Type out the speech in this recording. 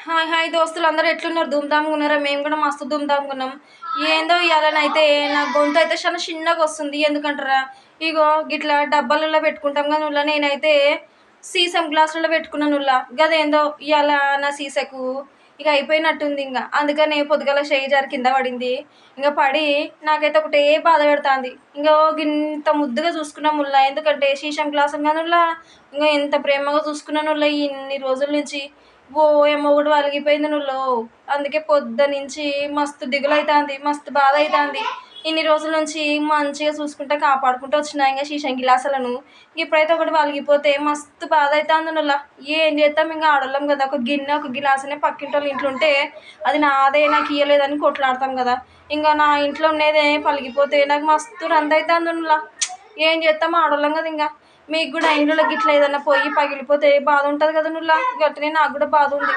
Hi hi దోస్తులు అందరూ ఎట్లున్నారు? ధూమ్‌ధామ్‌గా ఉన్నారా? మేము కూడా మస్తు ధూమ్‌ధామ్‌గా ఉన్నాం. ఏందో ఇయాలనైతే నా గొంతు అయితే చాలా చిన్నగా వస్తుంది. ఎందుకంటారా? ఇగో గిట్లా డబ్బాలలో పెట్టుకుంటాం కదా నువ్వుల, నేనైతే సీసం గ్లాసులలో పెట్టుకున్నా నువ్వుల. గదేందో ఇయాల నా సీసకు ఇక అయిపోయినట్టుంది ఇంక. అందుకనే పొద్దుగాల చెయ్యి జారి కింద పడింది. ఇంక పడి నాకైతే ఒకటే బాధ పెడతాంది. ఇంగో గింత ముద్దుగా చూసుకున్నా ముల్ల. ఎందుకంటే సీసం గ్లాసు నువ్వుల ఇంక ఎంత ప్రేమగా చూసుకున్నా నువ్వుల ఇన్ని రోజుల నుంచి. ఓయమ్మ ఒకటి పలిగిపోయింది నువ్వులో. అందుకే పొద్దున్నుంచి మస్తు దిగులైతాంది, మస్తు బాధ అయితాంది. ఇన్ని రోజుల నుంచి మంచిగా చూసుకుంటా కాపాడుకుంటూ వచ్చినా ఇంక సీసం గిలాసులను. ఇప్పుడైతే ఒకటి పలిగిపోతే మస్తు బాధ అవుతుంది నువ్వుల. ఏం చేస్తాం ఇంకా ఆడోళ్ళం కదా, ఒక గిన్నె ఒక గిలాసునే పక్కింటోళ్ళ ఇంట్లో ఉంటే అది నాదే నాకు ఇయ్యలేదని కొట్లాడతాం కదా. ఇంకా నా ఇంట్లో ఉండేదే పలిగిపోతే నాకు మస్తు రంది అవుతుంది నువ్వుల. ఏం చేస్తాం ఆడోళ్ళం కదా. ఇంకా మీకు కూడా ఇంట్లో గిట్ల ఏదన్నా పోయి పగిలిపోతే బాధ ఉంటుంది కదా నువ్వుల. గట్లనే నాకు కూడా బాధ ఉంది.